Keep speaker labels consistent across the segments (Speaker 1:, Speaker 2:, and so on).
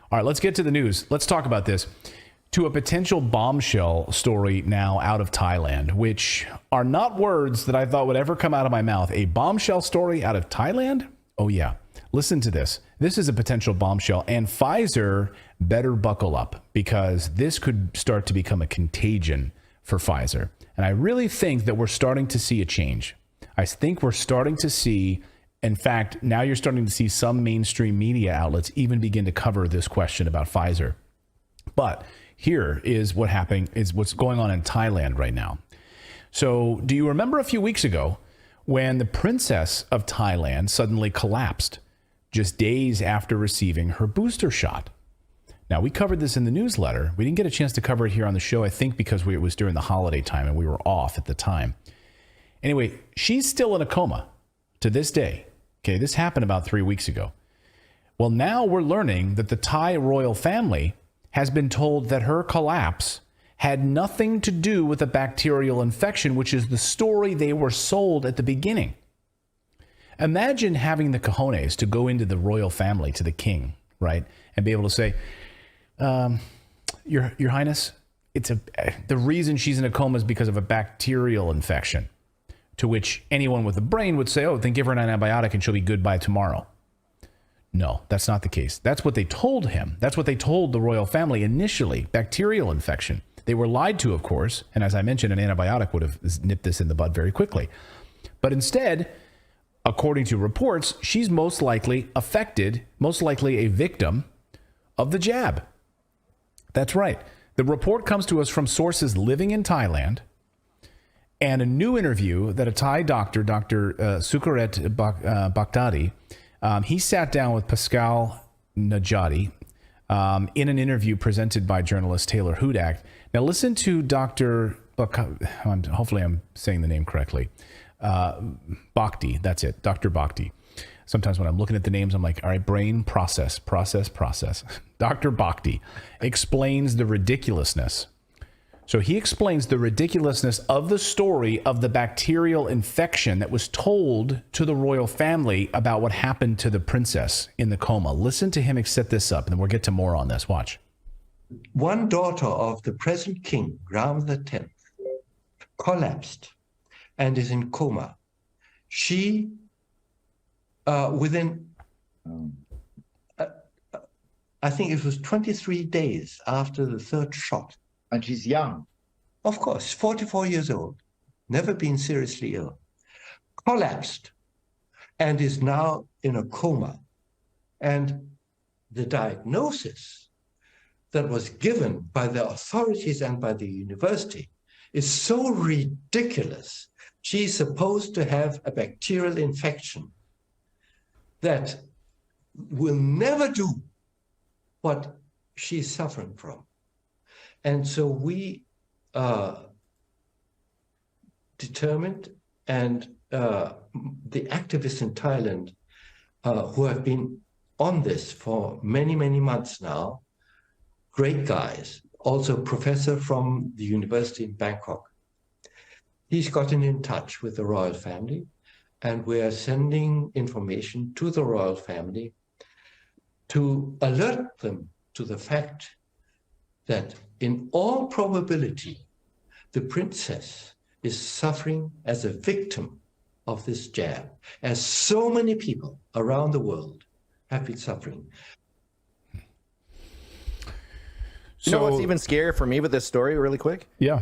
Speaker 1: All right, let's get to the news. Let's talk about this. To a potential bombshell story now out of Thailand, which are not words that I thought would ever come out of my mouth. A bombshell story out of Thailand? Oh, yeah. Listen to this. This is a potential bombshell, and Pfizer better buckle up because this could start to become a contagion for Pfizer. And I really think that we're starting to see a change. I think we're starting to see, in fact, now you're starting to see some mainstream media outlets even begin to cover this question about Pfizer. But here is what's going on in Thailand right now. So do you remember a few weeks ago when the princess of Thailand suddenly collapsed just days after receiving her booster shot? Now, we covered this in the newsletter. We didn't get a chance to cover it here on the show, I think because it was during the holiday time and we were off at the time. Anyway, she's still in a coma to this day. Okay, this happened about 3 weeks ago. Well, now we're learning that the Thai royal family has been told that her collapse had nothing to do with a bacterial infection, which is the story they were sold at the beginning. Imagine having the cojones to go into the royal family, to the king, right, and be able to say, Your Highness, the reason she's in a coma is because of a bacterial infection. To which anyone with a brain would say, oh, then give her an antibiotic and she'll be good by tomorrow. No, that's not the case. That's what they told him. That's what they told the royal family initially, bacterial infection. They were lied to, of course. And as I mentioned, an antibiotic would have nipped this in the bud very quickly. But instead, according to reports, she's most likely affected, most likely a victim of the jab. That's right. The report comes to us from sources living in Thailand and a new interview that a Thai doctor, Dr. Sukaret Bhaktadi, he sat down with Pascal Najati in an interview presented by journalist Taylor Hudak. Now listen to Dr. Hopefully I'm saying the name correctly. Bhakti, that's it, Dr. Bhakti. Sometimes when I'm looking at the names, I'm like, all right, brain, process. Dr. Bhakti explains the ridiculousness. So he explains the ridiculousness of the story of the bacterial infection that was told to the royal family about what happened to the princess in the coma. Listen to him set this up, and then we'll get to more on this. Watch.
Speaker 2: One daughter of the present king, Ramses X, collapsed and is in coma. She, within, I think it was 23 days after the third shot.
Speaker 3: And she's young.
Speaker 2: Of course, 44 years old, never been seriously ill, collapsed and is now in a coma. And the diagnosis that was given by the authorities and by the university is so ridiculous. She's supposed to have a bacterial infection that will never do what she's suffering from. And so we determined, and the activists in Thailand who have been on this for many, many months now, great guys, also a professor from the university in Bangkok. He's gotten in touch with the royal family, and we are sending information to the royal family to alert them to the fact that in all probability, the princess is suffering as a victim of this jab, as so many people around the world have been suffering.
Speaker 4: You know what's even scarier for me with this story, really quick?
Speaker 1: Yeah.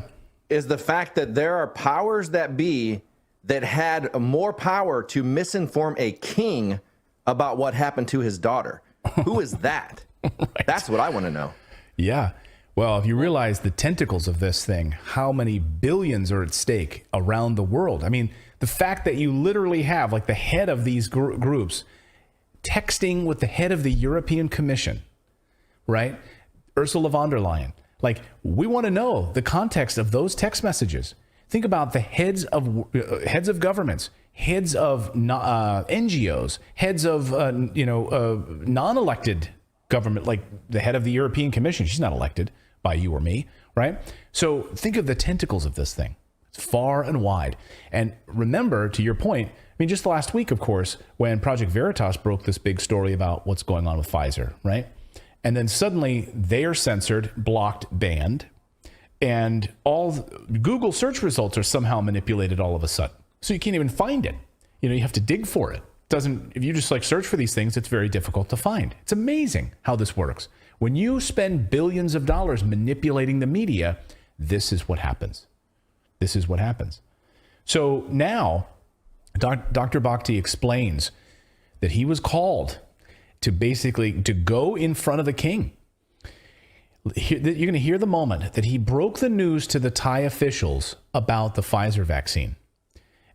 Speaker 4: Is the fact that there are powers that be that had more power to misinform a king about what happened to his daughter. Who is that? Right. That's what I want to know.
Speaker 1: Yeah. Well, if you realize the tentacles of this thing, how many billions are at stake around the world. I mean, the fact that you literally have like the head of these groups texting with the head of the European Commission, right? Ursula von der Leyen. Like, we want to know the context of those text messages. Think about the heads of governments, heads of NGOs, heads of non-elected government, like the head of the European Commission. She's not elected by you or me, right? So think of the tentacles of this thing. It's far and wide. And remember, to your point, I mean, just last week, of course, when Project Veritas broke this big story about what's going on with Pfizer, right? And then suddenly they are censored, blocked, banned, and all Google search results are somehow manipulated all of a sudden. So you can't even find it. You know, you have to dig for it. If you just like search for these things, it's very difficult to find. It's amazing how this works. When you spend billions of dollars manipulating the media, this is what happens. This is what happens. So now Dr. Bhakti explains that he was called to go in front of the king. You're going to hear the moment that he broke the news to the Thai officials about the Pfizer vaccine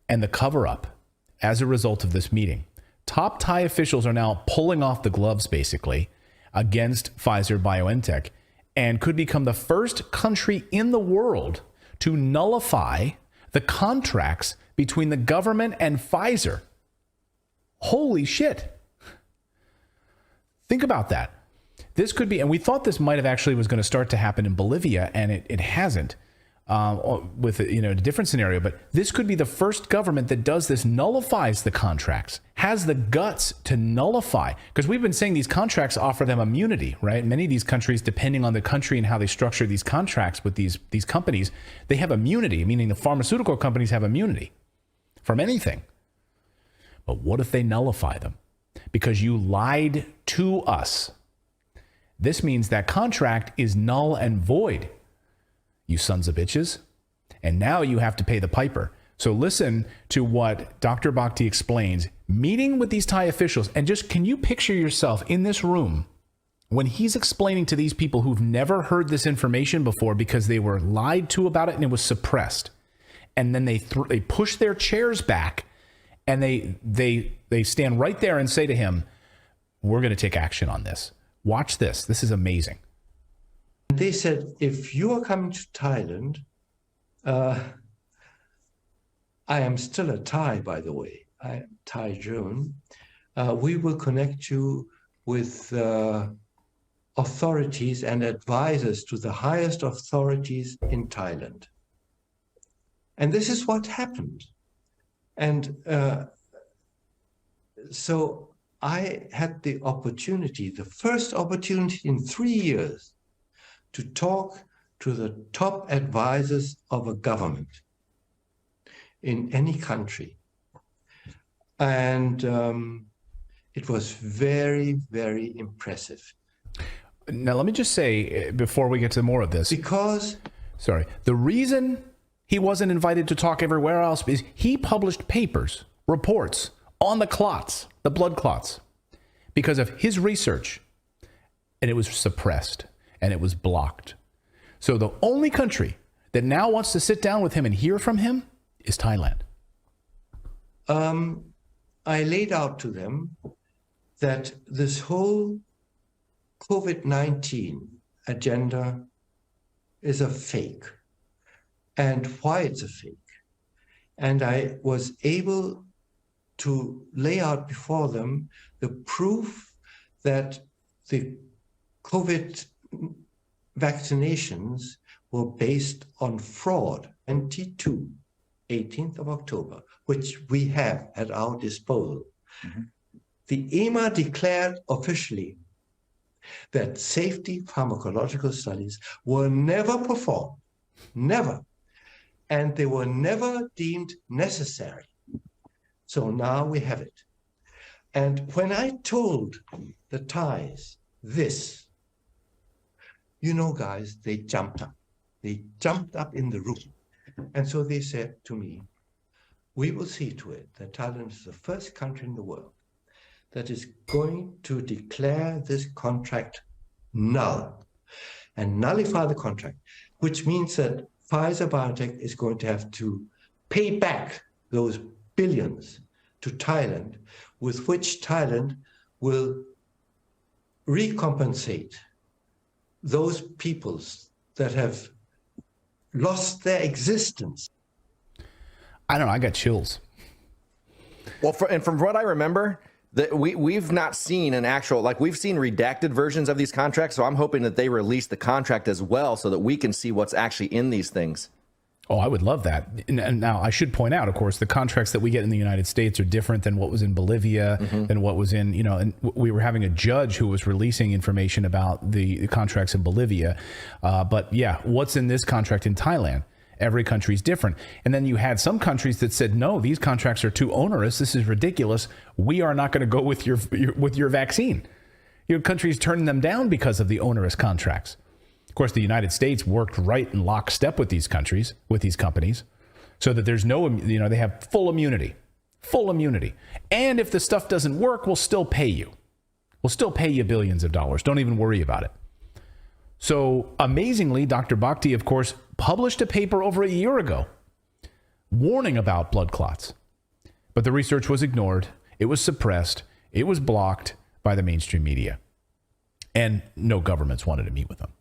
Speaker 1: and the cover-up as a result of this meeting. Top Thai officials are now pulling off the gloves, basically, against Pfizer-BioNTech, and could become the first country in the world to nullify the contracts between the government and Pfizer. Holy shit. Think about that. This could be, and we thought this might have actually was going to start to happen in Bolivia, and it hasn't, with a different scenario. But this could be the first government that does this, nullifies the contracts, has the guts to nullify. Because we've been saying these contracts offer them immunity, right? Many of these countries, depending on the country and how they structure these contracts with these companies, they have immunity, meaning the pharmaceutical companies have immunity from anything. But what if they nullify them? Because you lied to us. This means that contract is null and void, you sons of bitches. And now you have to pay the piper. So listen to what Dr. Bhakti explains, meeting with these Thai officials. And just, can you picture yourself in this room when he's explaining to these people who've never heard this information before because they were lied to about it and it was suppressed. And then they push their chairs back and they stand right there and say to him, we're going to take action on this. Watch this. This is amazing.
Speaker 2: They said, if you are coming to Thailand, I am still a Thai, by the way. I am Thai German. We will connect you with authorities and advisors to the highest authorities in Thailand. And this is what happened. And so I had the opportunity, the first opportunity in 3 years, to talk to the top advisors of a government in any country. And it was very, very impressive.
Speaker 1: Now, let me just say, before we get to more of this, the reason he wasn't invited to talk everywhere else is he published papers, reports on the clots, the blood clots, because of his research, and it was suppressed and it was blocked. So the only country that now wants to sit down with him and hear from him is Thailand.
Speaker 2: I laid out to them that this whole COVID-19 agenda is a fake, and why it's a fake. And I was able to lay out before them the proof that the COVID vaccinations were based on fraud. 18th of October, which we have at our disposal. Mm-hmm. The EMA declared officially that safety pharmacological studies were never performed, never, and they were never deemed necessary. So now we have it. And when I told the Thais this, you know, guys, they jumped up. They jumped up in the room. And so they said to me, we will see to it that Thailand is the first country in the world that is going to declare this contract null and nullify the contract, which means that Pfizer-BioNTech is going to have to pay back those billions to Thailand, with which Thailand will recompensate those peoples that have lost their existence.
Speaker 1: I don't know. I got chills.
Speaker 4: Well, and from what I remember, that we've not seen an actual, like, we've seen redacted versions of these contracts. So I'm hoping that they release the contract as well so that we can see what's actually in these things.
Speaker 1: Oh, I would love that. And now I should point out, of course, the contracts that we get in the United States are different than what was in Bolivia, than what was in, and we were having a judge who was releasing information about the contracts in Bolivia. But yeah, what's in this contract in Thailand? Every country's different. And then you had some countries that said, no, these contracts are too onerous. This is ridiculous. We are not going to go with your vaccine. Your countries turned them down because of the onerous contracts. Of course, the United States worked right in lockstep with these countries, with these companies, so that there's no, they have full immunity. And if the stuff doesn't work, we'll still pay you. We'll still pay you billions of dollars. Don't even worry about it. So amazingly, Dr. Bhakti, of course, published a paper over a year ago warning about blood clots. But the research was ignored. It was suppressed. It was blocked by the mainstream media. And no governments wanted to meet with them.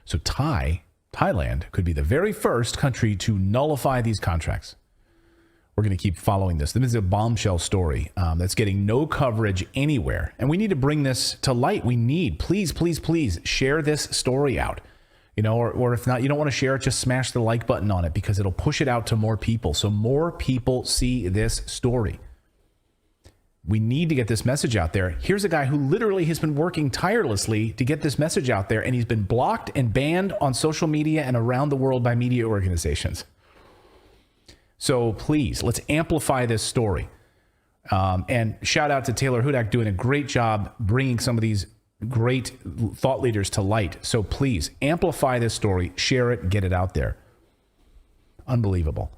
Speaker 1: So Thailand could be the very first country to nullify these contracts. We're going to keep following this. This is a bombshell story that's getting no coverage anywhere. And we need to bring this to light. We need, please share this story out. Or if not, you don't want to share it, just smash the like button on it because it'll push it out to more people. So more people see this story. We need to get this message out there. Here's a guy who literally has been working tirelessly to get this message out there, and he's been blocked and banned on social media and around the world by media organizations. So please, let's amplify this story. And shout out to Taylor Hudak doing a great job bringing some of these great thought leaders to light. So please amplify this story, share it, get it out there. Unbelievable.